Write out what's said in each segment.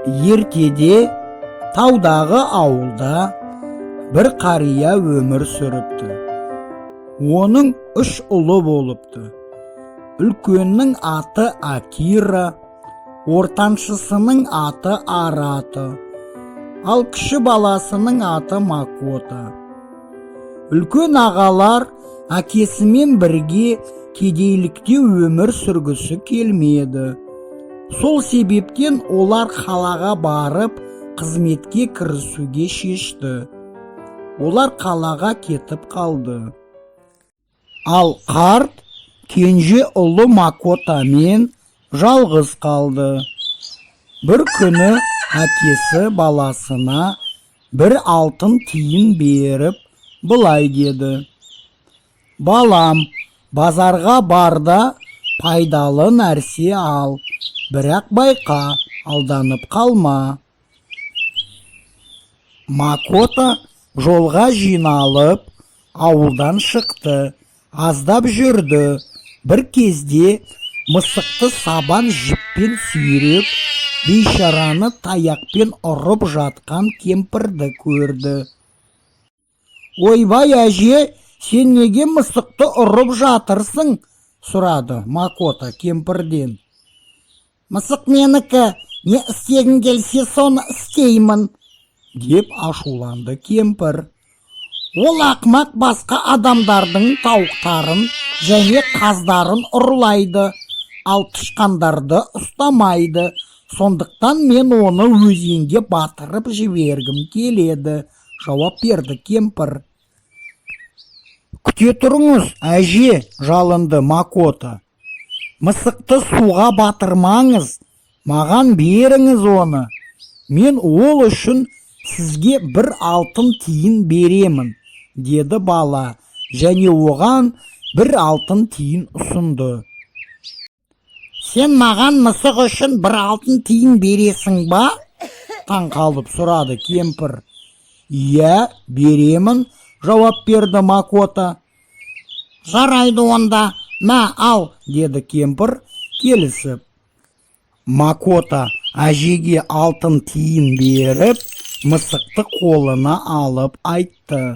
Ертеде таудағы ауылда бір қария өмір сүріпті. Оның 3 ұлы болыпты. Үлкеннің аты Акира, ортаншысының аты Арата, ал кіші баласының аты Макота. Үлкен ағалар әкесімен бірге кедейлікте өмір сүргісі келмеді. Сол себептен олар қалаға барып қызметке кірісуге шешті. Олар қалаға кетіп қалды. Ал қарт кенже ұлы Макотамен жалғыз қалды. Бір күні әкесі баласына бір алтын тиын беріп былай деді: «Балам, базарға барда пайдалы нәрсе ал, бірақ байқа, алданып қалма». Макота жолға жиналып, ауылдан шықты, аздап жүрді. Бір кезде мысықты сабан жіппен сүйреп, бейшараны таяқпен ұрып жатқан кемпірді көрді. «Ойбай әже, сен неге мысықты ұрып жатырсың?» сұрады Макота кемпірден. «Мысық менікі, не істегің келсе соны істеймін», деп ашуланды кемпір. «Ол ақмақ басқа адамдардың тауықтарын және қаздарын ұрлайды, ал тышқандарды ұстамайды. Сондықтан мен оны өзенге батырып жібергім келеді», жауап берді кемпір. «Күте тұрыңыз, әже», жалынды Макота. «Мысықты суға батырмаңыз, маған беріңіз оны. Мен ол үшін сізге бір алтын тиын беремін», деді бала, және оған бір алтын тиын ұсынды. «Сен маған мысық үшін бір алтын тиын бересің ба?» таңқалып сұрады кемпір. «Иә, беремін», жауап берді Макота. «Жарайды онда, мә ал», деді кемпір келісіп. Макота әжеге алтын тиын беріп, мысықты қолына алып айтты: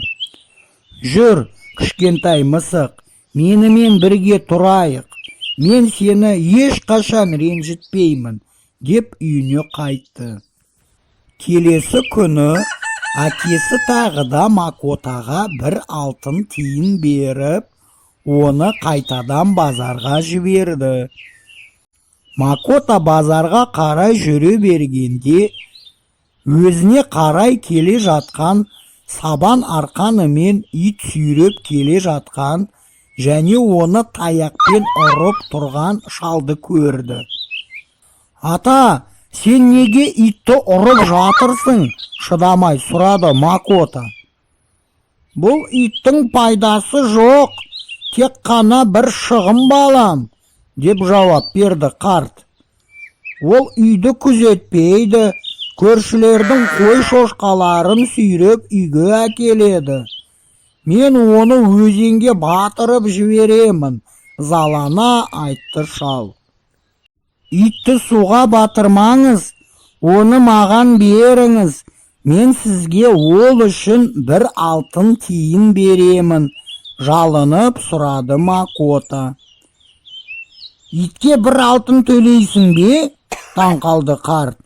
«Жүр, кішкентай мысық, менімен бірге тұрайық. Мен сені ешқашан ренжітпеймін», деп үйіне қайтты. Келесі күні әкесі тағы да Макотаға бір алтын тиын беріп, оны қайтадан базарға жіберді. Макота базарға қарай жүре бергенде, өзіне қарай келе жатқан, сабан арқанымен ит сүйреп келе жатқан және оны таяқпен ұрып тұрған шалды көрді. «Ата, сен неге итті ұрып жатырсың?» шыдамай сұрады Макота. «Бұл иттің пайдасы жоқ, тек қана бір шығын балам», деп жауап берді қарт. «Ол үйді күзетпейді, көршілердің қой шошқаларын сүйреп үйге әкеледі. Мен оны өзенге батырып жіберемін», залана айтты шал. «Итті суға батырмаңыз, оны маған беріңіз, мен сізге ол үшін бір алтын тиын беремін», жалынып сұрады Макота. «Итке бір алтын төлейсің бе?» таңқалды қарт.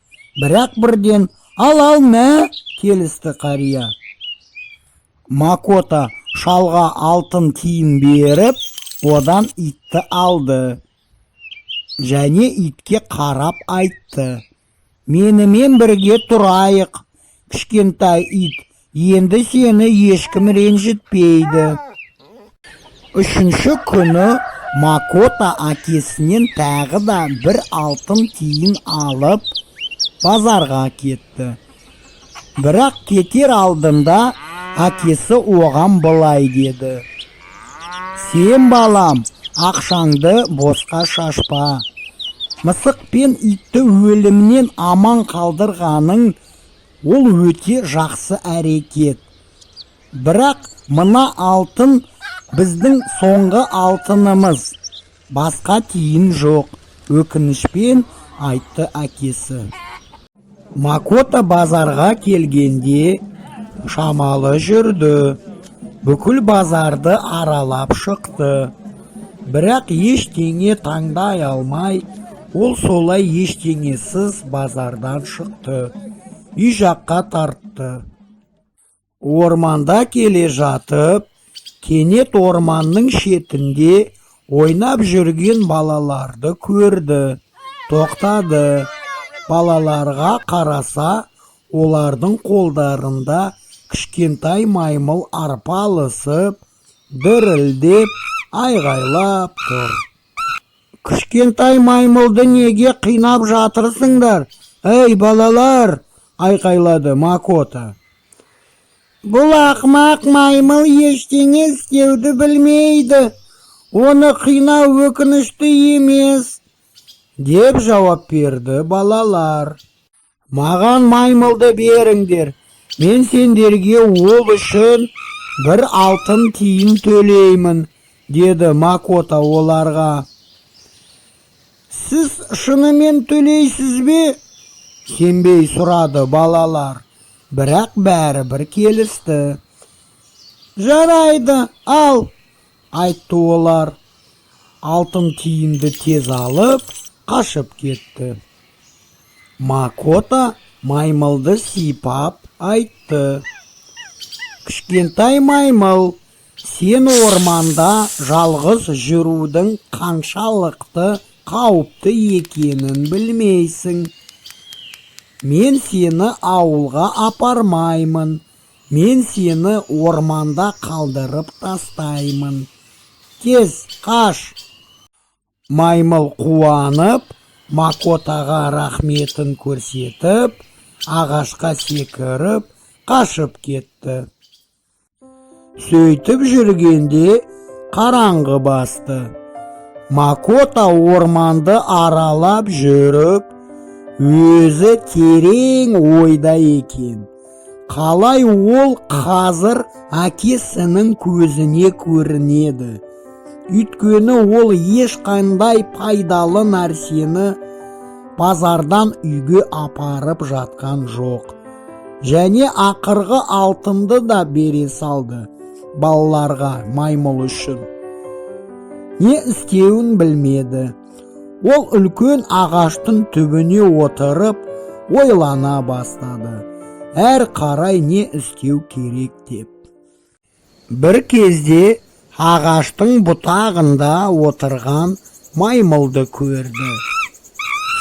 Бірақ бірден «Ал, мә», келісті қария. Макота шалға алтын тиын беріп, одан итті алды және итке қарап айтты: «Менімен бірге тұрайық, кішкентай ит, енді сені ешкім ренжітпейді». Үшінші күні Макота әкесінен тағы да бір алтын тиын алып, базарға кетті. Бірақ кетер алдында әкесі оған былай деді: «Сен балам, ақшаңды босқа шашпа. Мысық пен итті өлімнен аман қалдырғаның ол өте жақсы әрекет. Бірақ мына алтын біздің соңғы алтынымыз. Басқа тиын жоқ», өкінішпен айтты әкесі. Макота базарға келгенде шамалы жүрді. Бүкіл базарды аралап шықты. Бірақ ештеңе таңдай алмай, ол солай ештеңесіз базардан шықты. Үй жаққа тартты. Орманда келе жатып, кенет орманның шетінде ойнап жүрген балаларды көрді. Тоқтады. Балаларға қараса, олардың қолдарында кішкентай маймыл арпалысып, дірілдеп, айғайлап тұр. Кішкентай маймылды неге қинап жатырсыңдар? Ей, балалар! Айқайлады Макота. Бұл ақмақ маймыл ештеңе істеуді білмейді. Оны қинау өкінішті емес, деп жауап берді балалар. Маған маймылды беріңдер. Мен сендерге ол үшін бір алтын тиын төлеймін, деді Макота оларға. Сіз шынымен төлейсіз бе? Сенбей сұрады балалар. Бірақ бәрібір келісті. Жарайды, ал, айтты олар. Алтын тиынды тез алып, қашып кетті. Макота маймылды сипап айтты. Кішкентай маймыл, сен орманда жалғыз жүрудің қаншалықты қауіпті екенін білмейсің. Мен сені ауылға апармаймын. Мен сені орманда қалдырып тастаймын. Тез қаш. Маймыл қуанып, Макотаға рахметін көрсетіп, ағашқа секіріп, қашып кетті. Сөйтіп жүргенде қараңғы басты. Макота орманды аралап жүріп, өзі терең ойда екен. Қалай ол қазір әкесінің көзіне көрінеді. Өйткені ол ешқандай пайдалы нәрсені базардан үйге апарып жатқан жоқ. Және ақырғы алтынды да бере салды балаларға маймыл үшін. Не істеуін білмеді. Ол үлкен ағаштың түбіне отырып, ойлана бастады. Әр қарай не істеу керек деп. Бір кезде ағаштың бұтағында отырған маймылды көрді.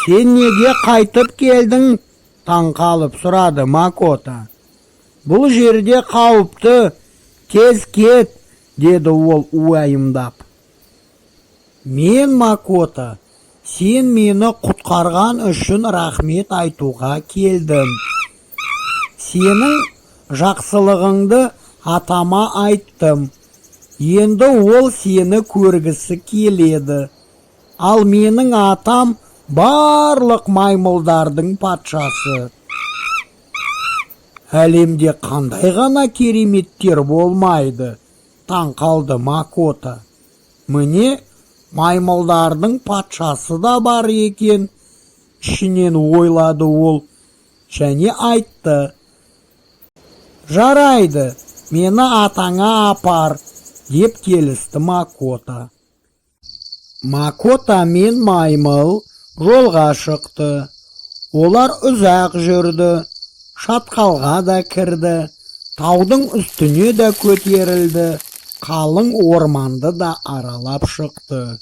Сен неге қайтып келдің? Таңқалып сұрады Макота. Бұл жерде қауіпті, тез кет, деді ол уайымдап. Мен Макота, сен мені құтқарған үшін рахмет айтуға келдім. Сенің жақсылығыңды атама айттым. Енді ол сені көргісі келеді. Ал менің атам барлық маймылдардың патшасы. Әлемде қандай ғана кереметтер болмайды, таңқалды Макота. Міне, маймылдардың патшасы да бар екен, ішінен ойлады ол, және айтты. Жарайды, мені атаңа апар, деп келісті Макота. Макота мен маймыл жолға шықты. Олар ұзақ жүрді, шатқалға да кірді, таудың үстіне де көтерілді, қалың орманды да аралап шықты.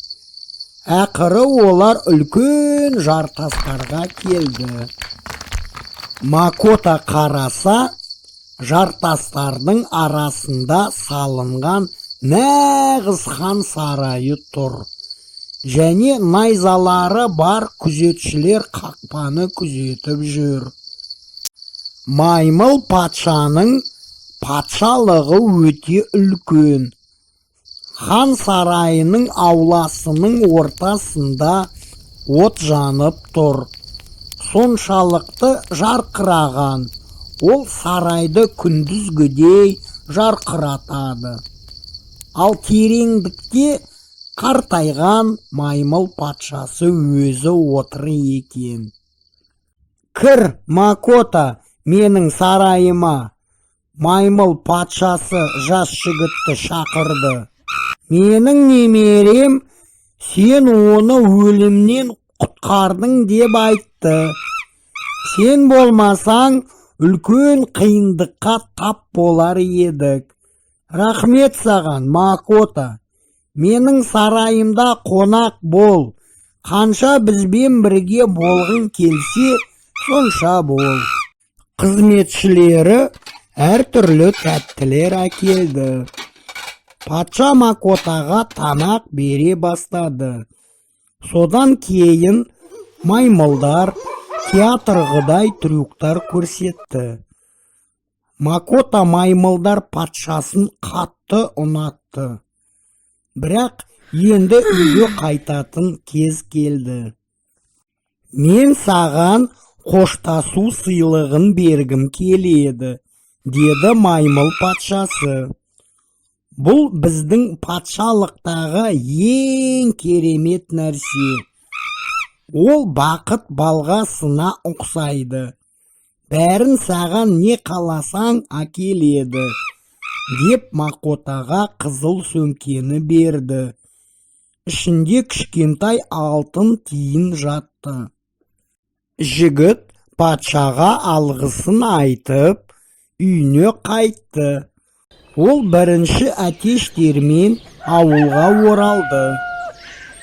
Ақыры олар үлкен жартастарға келді. Макота қараса, жартастардың арасында салынған нағыз хан сарайы тұр. Және найзалары бар күзетшілер қақпаны күзетіп жүр. Маймыл патшаның патшалығы өте үлкен. Хан сарайының ауласының ортасында от жанып тұр. Соншалықты жарқыраған, ол сарайды күндізгідей жарқыратады. Ал тереңдікте қартайған маймыл патшасы өзі отыр екен. Кір, Макота, менің сарайыма. Маймыл патшасы жас жігітті шақырды. Менің немерем, сен оны өлімнен құтқардың деп айтты. Сен болмасаң, үлкен қиындыққа тап болар едік. Рахмет саған, Макота. Менің сарайымда қонақ бол. Қанша бізбен бірге болғың келсе, сонша бол. Қызметшілері әртүрлі тәттілер әкелді. Патша Макотаға тамақ бере бастады. Содан кейін маймылдар театрғыдай трюктар көрсетті. Макота маймылдар патшасын қатты ұнатты. Бірақ енді үйге қайтатын кез келді. Мен саған қоштасу сыйлығын бергім келеді, деді маймыл патшасы. Бұл біздің патшалықтағы ең керемет нәрсе. Ол бақыт балғасына ұқсайды. Бәрін саған не қаласаң әкеледі, деп Макотаға қызыл сөмкені берді. Ішінде кішкентай алтын тиын жатты. Жігіт патшаға алғысын айтып, үйіне қайтты. Ол бірінші әтештермен ауылға оралды.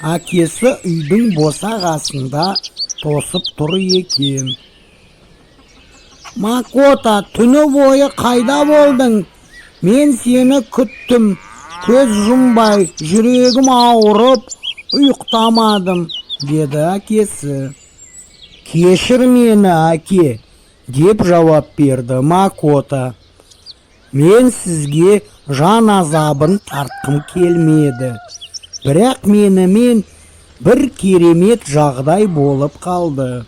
Әкесі үйдің босағасында тосып тұр екен. Макота, түні бойы қайда болдың? Мен сені күттім. Көз жұмбай, жүрегім ауырып, ұйықтамадым, деді әкесі. Кешір мені, әке, деп жауап берді Макота. Мен сізге жан азабын тартқым келмеді. Бірақ менімен бір керемет жағдай болып қалды.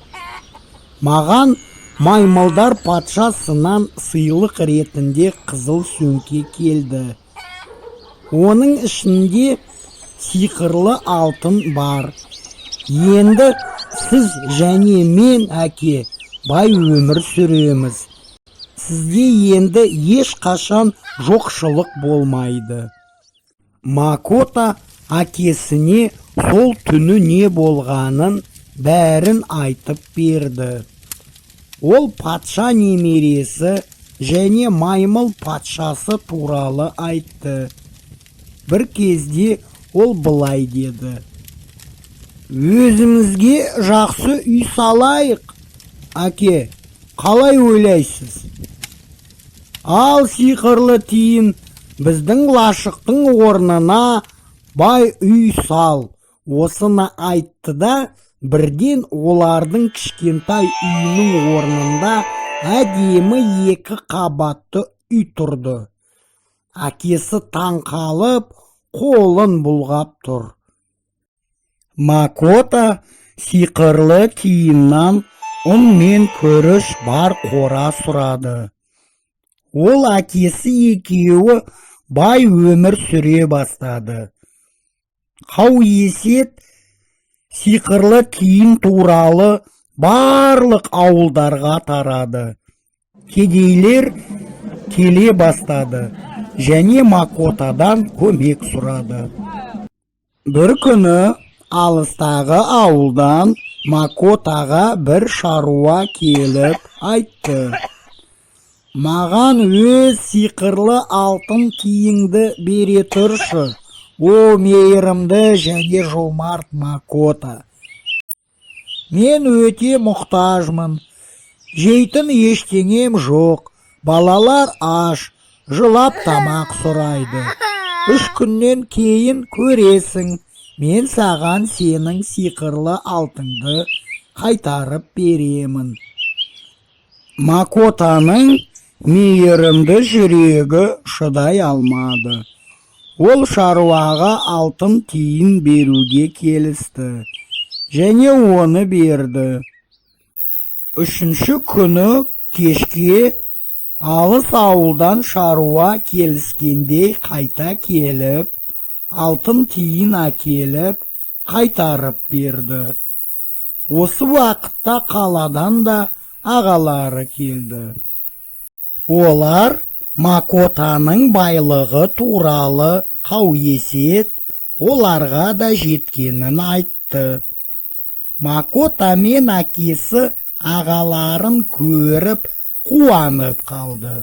Маған маймылдар патшасынан сыйлық ретінде қызыл сөмке келді. Оның ішінде сиқырлы алтын бар. Енді сіз және мен, әке, бай өмір сүреміз. Сізде енді ешқашан жоқшылық болмайды. Макота әкесіне сол түні не болғанын бәрін айтып берді. Ол патша немересі және маймыл патшасы туралы айтты. Бір кезде ол былай деді. Өзімізге жақсы үй салайық, әке, қалай ойлайсыз? Ал сиқырлы тиын, біздің лашықтың орнына бай үй сал. Осыны айтты да, бірден олардың кішкентай үйінің орнында әдемі 2 қабатты үй тұрды. Әкесі таң қалып, қолын бұлғап тұр. Макота сиқырлы тиыннан ұн мен күріш бар қора сұрады. Ол әкесі екеуі бай өмір сүре бастады. Қауесет сиқырлы тиын туралы барлық ауылдарға тарады. Кедейлер келе бастады және Макотадан көмек сұрады. Бір күні алыстағы ауылдан Макотаға бір шаруа келіп айтты. Маған өз сиқырлы алтын тиынды бере тұршы, о мейірімді және жомарт Макота. Мен өте мұқтажмын. Жейтін ештеңем жоқ. Балалар аш, жылап тамақ сұрайды. 3 күннен кейін көресің, мен саған сенің сиқырлы алтынды қайтарып беремін. Макотаның мейірімді жүрегі шыдай алмады. Ол шаруаға алтын тиын беруге келісті және оны берді. 3-ші күні кешке алыс ауылдан шаруа келіскендей қайта келіп, алтын тиын әкеліп, қайтарып берді. Осы уақытта қаладан да ағалары келді. Олар Макотаның байлығы туралы қауесет оларға да жеткенін айтты. Макота мен әкесі ағаларын көріп қуанып қалды.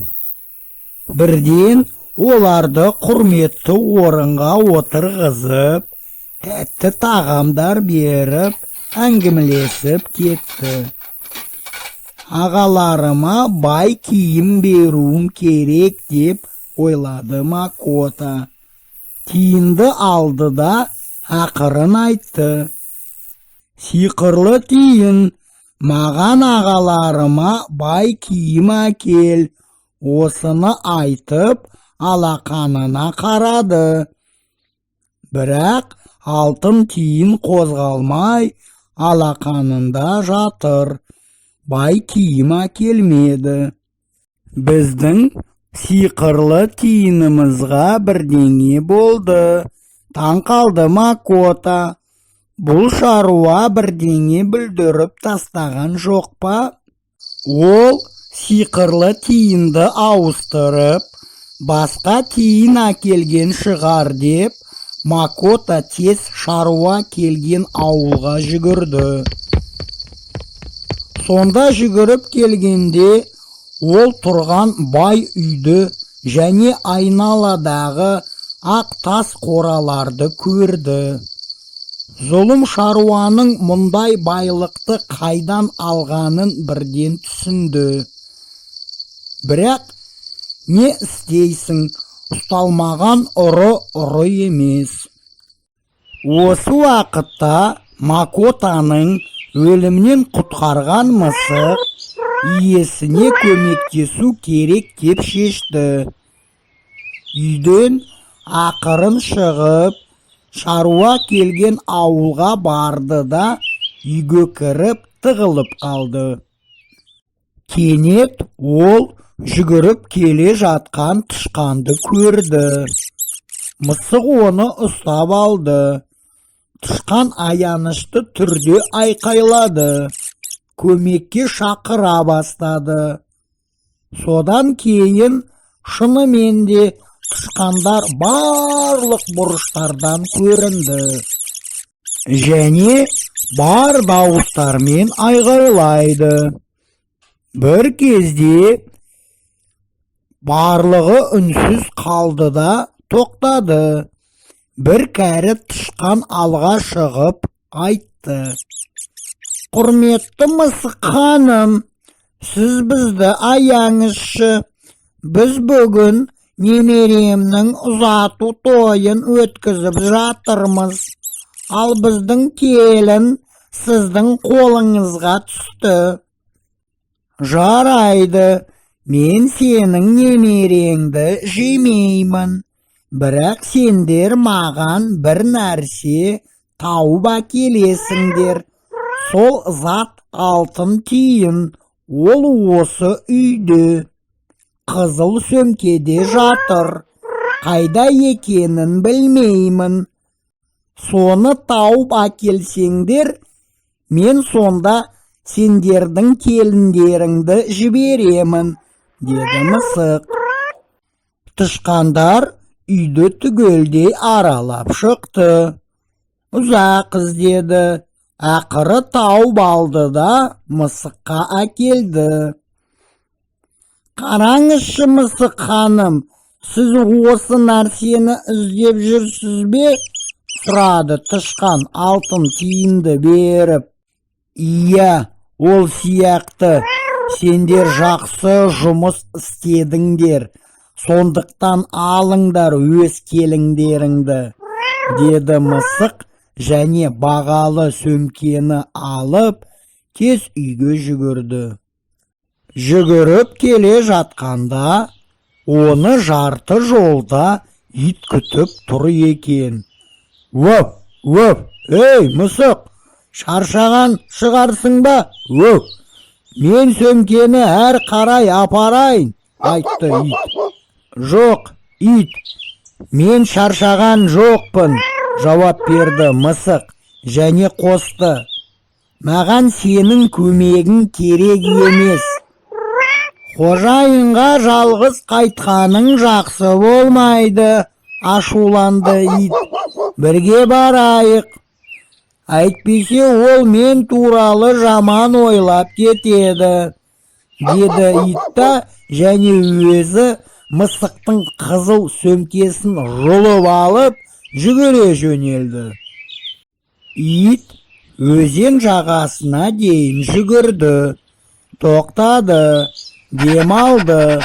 Бірден оларды құрметті орынға отырғызып, тәтті тағамдар беріп, әңгімелесіп кетті. Ағаларыма бай киім беруім керек деп ойлады Макота. Тиынды алды да ақырын айтты. Сиқырлы тиын, маған ағаларыма бай киім әкел. Осыны айтып, алақанына қарады. Бірақ алтын тиын қозғалмай, алақанында жатыр. Бай киім әкелмеді. Біздің сиқырлы тиынымызға бірдеңе болды. Таң қалды Макота. Бұл шаруа бірдеңе бүлдіріп тастаған жоқ па? Ол сиқырлы тиынды ауыстырып, басқа тиын әкелген шығар деп, Макота тез шаруа келген ауылға жүгірді. Сонда жүгіріп келгенде, ол тұрған бай үйді және айналадағы ақ тас қораларды көрді. Зұлым шаруаның мұндай байлықты қайдан алғанын бірден түсінді. Бірақ не істейсің, ұсталмаған ұры емес. Осы уақытта Макотаның өлімнен құтқарған мысық иесіне көмектесу керек деп шешті. Үйден ақырын шығып, шаруа келген ауылға барды да үйге кіріп тығылып қалды. Кенет ол жүгіріп келе жатқан тышқанды көрді. Мысық оны ұстап алды. Тышқан аянышты түрде айқайлады. Көмекке шақыра бастады. Содан кейін шынымен де тышқандар барлық бұрыштардан көрінді. Және бар дауыстармен айғайлайды. Бір кезде барлығы үнсіз қалды да тоқтады. Бір кәрі тышқан алға шығып айтты. Құрметті мысық ханым, сіз бізді аяңызшы. Біз бүгін немеремнің ұзату тойын өткізіп жатырмыз. Ал біздің келін сіздің қолыңызға түсті. Жарайды, мен сенің немереңді жемеймін. Бірақ сендер маған бір нәрсе тауып әкелесіңдер. Сол зат алтын тиын, ол осы үйде. Қызыл сөмкеде жатыр. Қайда екенін білмеймін. Соны тауып әкелсеңдер, мен сонда сендердің келіндеріңді жіберемін, деді мысық. Тышқандар үйді түгелдей аралап шықты. Ұзақ іздеді. Ақыры тауып алды да мысыққа әкелді. Қараңызшы мысық ханым, сіз осы нәрсені іздеп жүрсіз бе? Сұрады тышқан алтын тиынды беріп. Иә, ол сияқты. Сендер жақсы жұмыс істедіңдер. Сондықтан алыңдар өз келіңдеріңді, деді мысық және бағалы сөмкені алып, тез үйге жүгірді. Жүгіріп келе жатқанда, оны жарты жолда ит күтіп тұр екен. Өп, өп, ей мысық, шаршаған шығарсың ба? Өп, мен сөмкені әр қарай апарайын, айтты ит. Жоқ, ит, мен шаршаған жоқпын, жауап берді мысық және қосты. Маған сенің көмегің керек емес. Қожайынға жалғыз қайтқаның жақсы болмайды, ашуланды ит. Бірге барайық. Әйтпесе ол мен туралы жаман ойлап кетеді, деді ит та, және өзі мысықтың қызыл сөмкесін жұлып алып жүгіре жөнелді. Ит өзен жағасына дейін жүгірді, тоқтады, демалды.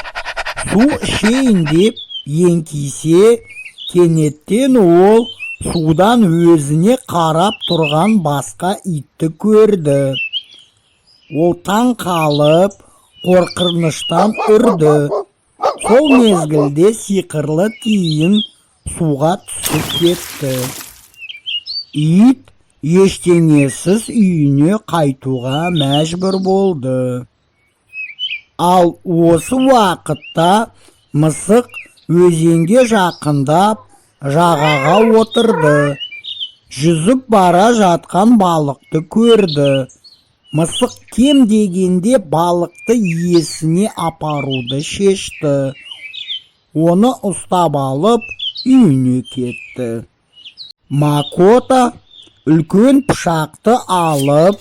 Су ішейін деп еңкейсе, кенеттен ол судан өзіне қарап тұрған басқа итті көрді. Ол таң қалып, қорқыныштан үрді. Сол мезгілде сиқырлы тиын суға түсіп кетті. Ит ештеңесіз үйіне қайтуға мәжбүр болды. Ал осы уақытта мысық өзенге жақындап жағаға отырды. Жүзіп бара жатқан балықты көрді. Мысық кем дегенде балықты иесіне апаруды шешті. Оны ұстап алып үйіне кетті. Макота үлкен пышақты алып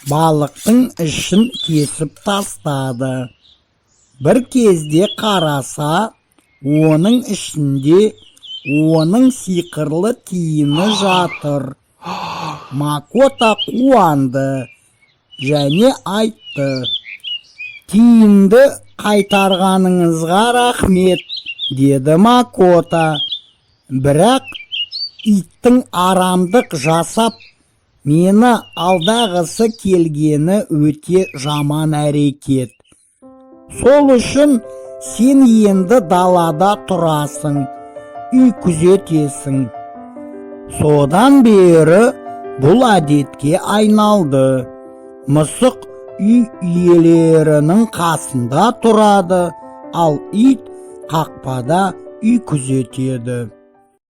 балықтың ішін кесіп тастады. Бір кезде қараса, оның ішінде оның сиқырлы тиыны жатыр. Макота қуанды және айтты: «Тиынды қайтарғаныңызға рахмет», деді Макота. Бірақ иттің арамдық жасап мені алдағысы келгені өте жаман әрекет. Сол үшін сен енді далада тұрасың, үй күзетесің. Содан бері бұл әдетке айналды. Мысық үй иелерінің қасында тұрады, ал ит қақпада үй күзетеді.